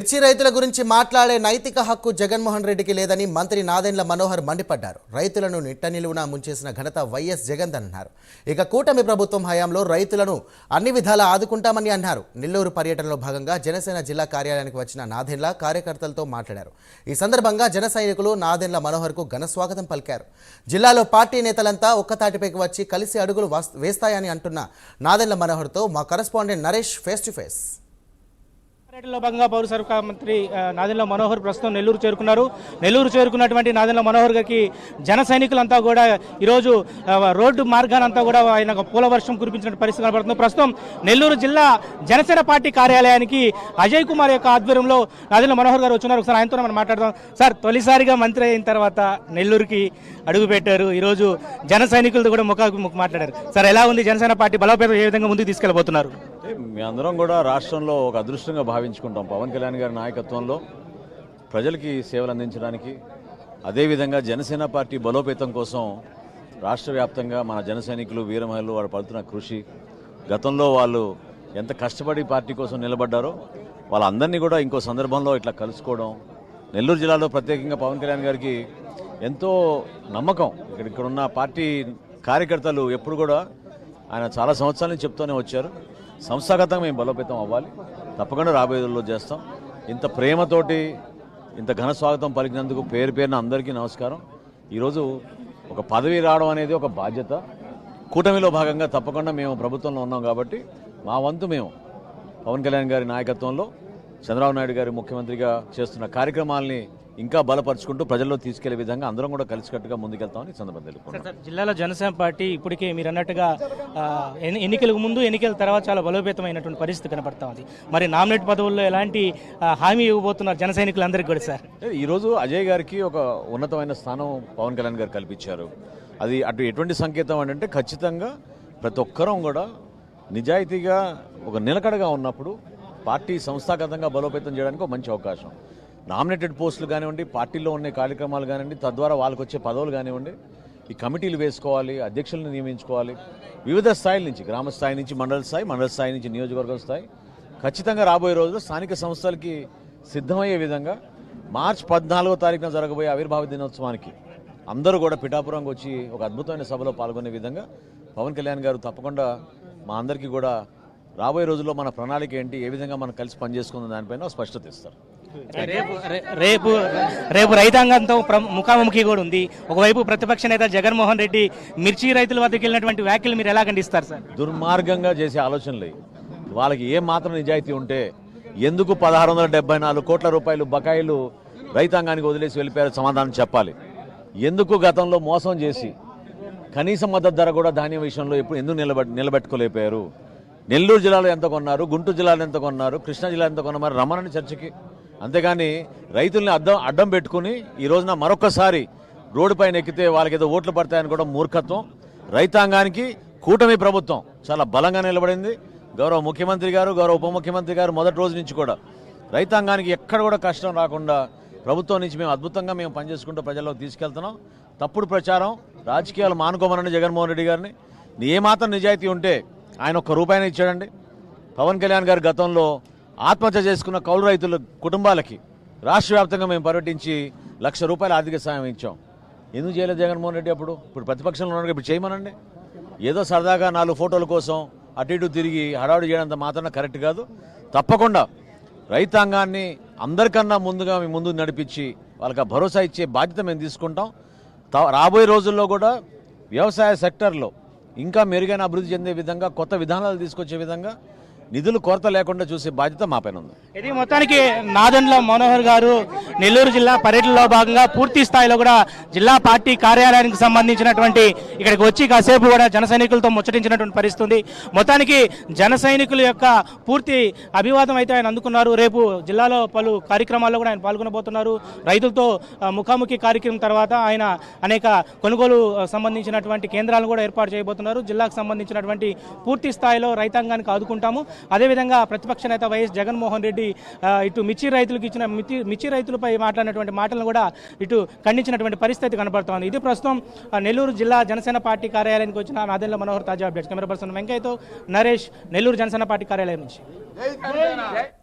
మిర్చి రైతుల గురించి మాట్లాడే నైతిక హక్కు జగన్మోహన్ రెడ్డికి లేదని మంత్రి నాదెండ్ల మనోహర్ మండిపడ్డారు. రైతులను నిట్టనిలువునా ముంచేసిన ఘనత వైఎస్ జగన్ అన్నారు. ఇక కూటమి ప్రభుత్వం హయాంలో రైతులను అన్ని విధాలా ఆదుకుంటామని అన్నారు. నెల్లూరు పర్యటనలో భాగంగా జనసేన జిల్లా కార్యాలయానికి వచ్చిన నాదెండ్ల కార్యకర్తలతో మాట్లాడారు. ఈ సందర్భంగా జన సైనికులు నాదెండ్ల మనోహర్కు ఘన స్వాగతం పలికారు. జిల్లాలో పార్టీ నేతలంతా ఒక్కతాటిపైకి వచ్చి కలిసి అడుగులు వేస్తాయని అంటున్న నాదెండ్ల మనోహర్తో మా correspondent Naresh face to face. పర్యటనలో భాగంగా పౌర సరఫరా మంత్రి నాదెండ్ల మనోహర్ ప్రస్తుతం నెల్లూరు చేరుకున్నారు. నెల్లూరు చేరుకున్నటువంటి నాదెండ్ల మనోహర్ గారికి జన సైనికులంతా కూడా ఈరోజు రోడ్డు మార్గానంతా కూడా ఆయన పూల వర్షం కురిపించిన పరిస్థితి కనబడుతుంది. ప్రస్తుతం నెల్లూరు జిల్లా జనసేన పార్టీ కార్యాలయానికి అజయ్ కుమార్ యొక్క ఆధ్వర్యంలో నాదెండ్ల మనోహర్ గారు వచ్చినారు. ఒకసారి ఆయనతో మనం మాట్లాడదాం. సార్, తొలిసారిగా మంత్రి అయిన తర్వాత నెల్లూరుకి అడుగు పెట్టారు. ఈరోజు జన సైనికులతో కూడా ముఖాముఖి మాట్లాడారు. సార్, ఎలా ఉంది జనసేన పార్టీ బలోపేతం ఏ విధంగా ముందుకు తీసుకెళ్లబోతున్నారు? మీ అందరం కూడా రాష్ట్రంలో ఒక అదృష్టంగా భావించుకుంటాం. పవన్ కళ్యాణ్ గారి నాయకత్వంలో ప్రజలకి సేవలు అందించడానికి, అదేవిధంగా జనసేన పార్టీ బలోపేతం కోసం రాష్ట్ర వ్యాప్తంగా మన జన సైనికులు వీరమహిళలు వారు పడుతున్న కృషి, గతంలో వాళ్ళు ఎంత కష్టపడి పార్టీ కోసం నిలబడ్డారో వాళ్ళందరినీ కూడా ఇంకో సందర్భంలో ఇట్లా కలుసుకోవడం, నెల్లూరు జిల్లాలో ప్రత్యేకంగా పవన్ కళ్యాణ్ గారికి ఎంతో నమ్మకం. ఇక్కడున్న పార్టీ కార్యకర్తలు ఎప్పుడు కూడా ఆయన చాలా సంవత్సరాల నుంచి చెప్తూనే వచ్చారు, సంస్థాగతంగా మేము బలోపేతం అవ్వాలి, తప్పకుండా రాబోయే రోజుల్లో చేస్తాం. ఇంత ప్రేమతోటి ఇంత ఘన స్వాగతం పలికినందుకు పేరు పేరున అందరికీ నమస్కారం. ఈరోజు ఒక పదవి రావడం అనేది ఒక బాధ్యత. కూటమిలో భాగంగా తప్పకుండా మేము ప్రభుత్వంలో ఉన్నాం కాబట్టి మా వంతు మేము పవన్ కళ్యాణ్ గారి నాయకత్వంలో చంద్రబాబు నాయుడు గారి ముఖ్యమంత్రిగా చేస్తున్న కార్యక్రమాలని ఇంకా బలపరుచుకుంటూ ప్రజల్లో తీసుకెళ్లే విధంగా అందరం కూడా కలిసికట్టుగా ముందుకెళ్తామని సందర్భం తెలుపుకుంటాం. జిల్లాలో జనసేన పార్టీ ఇప్పటికే మీరు అన్నట్టుగా ఎన్నికలకు ముందు ఎన్నికల తర్వాత చాలా బలోపేతమైనటువంటి పరిస్థితి కనపడతా ఉంది. మరి నామినేట్ పదవుల్లో ఎలాంటి హామీ ఇవ్వబోతున్నారు జన సైనికులందరికీ కూడా? సార్, ఈరోజు అజయ్ గారికి ఒక ఉన్నతమైన స్థానం పవన్ కళ్యాణ్ గారు కల్పించారు. అది అటు ఎటువంటి సంకేతం అంటే ఖచ్చితంగా ప్రతి ఒక్కరం కూడా నిజాయితీగా ఒక నిలకడగా ఉన్నప్పుడు పార్టీ సంస్థాగతంగా బలోపేతం చేయడానికి ఒక మంచి అవకాశం. నామినేటెడ్ పోస్టులు కానివ్వండి, పార్టీలో ఉన్న కార్యక్రమాలు కానివ్వండి, తద్వారా వాళ్ళకు వచ్చే పదవులు కానివ్వండి, ఈ కమిటీలు వేసుకోవాలి, అధ్యక్షులను నియమించుకోవాలి. వివిధ స్థాయిల నుంచి, గ్రామ స్థాయి నుంచి మండల స్థాయి, మండల స్థాయి నుంచి నియోజకవర్గం స్థాయి, ఖచ్చితంగా రాబోయే రోజుల్లో స్థానిక సంస్థలకి సిద్ధమయ్యే విధంగా మార్చి 14వ తారీఖున జరగబోయే ఆవిర్భావ దినోత్సవానికి అందరూ కూడా పిఠాపురంకి వచ్చి ఒక అద్భుతమైన సభలో పాల్గొనే విధంగా పవన్ కళ్యాణ్ గారు తప్పకుండా మా అందరికీ కూడా రాబోయే రోజుల్లో మన ప్రణాళిక ఏంటి, ఏ విధంగా మనం కలిసి పనిచేసుకున్న దానిపైన స్పష్టత ఇస్తారు. రేపు రైతాంగంతో ముఖాముఖి కూడా ఉంది. ఒకవైపు ప్రతిపక్ష నేత జగన్మోహన్ రెడ్డి మిర్చి రైతుల వద్దకు వెళ్ళినటువంటి వ్యాఖ్యలు మీరు ఎలా ఖండిస్తారు? సార్, దుర్మార్గంగా చేసే ఆలోచనలు, వాళ్ళకి ఏ మాత్రం నిజాయితీ ఉంటే ఎందుకు 1674 కోట్ల రూపాయలు బకాయిలు రైతాంగానికి వదిలేసి వెళ్ళిపోయారో సమాధానం చెప్పాలి. ఎందుకు గతంలో మోసం చేసి కనీస మద్దతు ధర కూడా ధాన్యం విషయంలో ఎందుకు నిలబెట్టుకోలేకపోయారు? నెల్లూరు జిల్లాలో ఎంత కొన్నారు, గుంటూరు జిల్లాలో ఎంత కొన్నారు, కృష్ణా జిల్లా ఎంత కొన్నారు, రమ్మనని చర్చకి. అంతేగాని రైతుల్ని అడ్డం పెట్టుకుని ఈ రోజున మరొకసారి రోడ్డు పైన ఎక్కితే వాళ్ళకి ఏదో ఓట్లు పడతాయని కూడా మూర్ఖత్వం. రైతాంగానికి కూటమి ప్రభుత్వం చాలా బలంగా నిలబడింది. గౌరవ ముఖ్యమంత్రి గారు, గౌరవ ఉప ముఖ్యమంత్రి గారు మొదటి రోజు నుంచి కూడా రైతాంగానికి ఎక్కడ కూడా కష్టం రాకుండా ప్రభుత్వం నుంచి మేము అద్భుతంగా పనిచేసుకుంటూ ప్రజల్లోకి తీసుకెళ్తున్నాం. తప్పుడు ప్రచారం, రాజకీయాలు మానుకోమనండి జగన్మోహన్ రెడ్డి గారిని. ఏమాత్రం నిజాయితీ ఉంటే ఆయన ఒక్క రూపాయిని ఇచ్చాడండి. పవన్ కళ్యాణ్ గారు గతంలో ఆత్మహత్య చేసుకున్న కౌలు రైతుల కుటుంబాలకి రాష్ట్ర వ్యాప్తంగా మేము పర్యటించి ₹1,00,000 ఆర్థిక సాయం ఇచ్చాం. ఎందుకు చేయలేదు జగన్మోహన్ రెడ్డి అప్పుడు? ఇప్పుడు ప్రతిపక్షంలో ఉన్నాడు, ఇప్పుడు చేయమనండి. ఏదో సరదాగా 4 ఫోటోల కోసం అటు ఇటు తిరిగి హడావుడి చేయడంత మాత్రం కరెక్ట్ కాదు. తప్పకుండా రైతాంగాన్ని అందరికన్నా ముందుగా మేము ముందుకు నడిపించి వాళ్ళకి భరోసా ఇచ్చే బాధ్యత మేము తీసుకుంటాం. రాబోయే రోజుల్లో కూడా వ్యవసాయ సెక్టర్లో ఇంకా మెరుగైన అభివృద్ధి చెందే విధంగా, కొత్త విధానాలు తీసుకొచ్చే విధంగా నిధులు కొరత లేకుండా చూసే బాధ్యత మా పైన ఉంది. ఇది మొత్తానికి నాదెండ్ల మనోహర్ గారు నెల్లూరు జిల్లా పర్యటనలో భాగంగా పూర్తి స్థాయిలో కూడా జిల్లా పార్టీ కార్యాలయానికి సంబంధించినటువంటి ఇక్కడికి వచ్చి కాసేపు కూడా జన సైనికులతో ముచ్చటించినటువంటి పరిస్థితి ఉంది. మొత్తానికి జన సైనికుల యొక్క పూర్తి అభివాదం అయితే ఆయన అందుకున్నారు. రేపు జిల్లాలో పలు కార్యక్రమాల్లో కూడా ఆయన పాల్గొనబోతున్నారు. రైతులతో ముఖాముఖి కార్యక్రమం తర్వాత ఆయన అనేక కొనుగోలు సంబంధించినటువంటి కేంద్రాలను కూడా ఏర్పాటు చేయబోతున్నారు. జిల్లాకు సంబంధించినటువంటి పూర్తి స్థాయిలో రైతాంగానికి ఆదుకుంటాము. అదేవిధంగా ప్రతిపక్ష నేత వైఎస్ జగన్మోహన్ రెడ్డి ఇటు మిర్చి రైతులకు ఇచ్చిన మిర్చి రైతులపై మాట్లాడినటువంటి మాటలను కూడా ఇటు ఖండించినటువంటి పరిస్థితి కనబడుతోంది. ఇది ప్రస్తుతం నెల్లూరు జిల్లా జనసేన పార్టీ కార్యాలయానికి వచ్చిన నాదెండ్ల మనోహర్ తాజా అప్డేట్స్. కెమెరా పర్సన్ వెంకయ్యతో నరేష్, నెల్లూరు జనసేన పార్టీ కార్యాలయం నుంచి.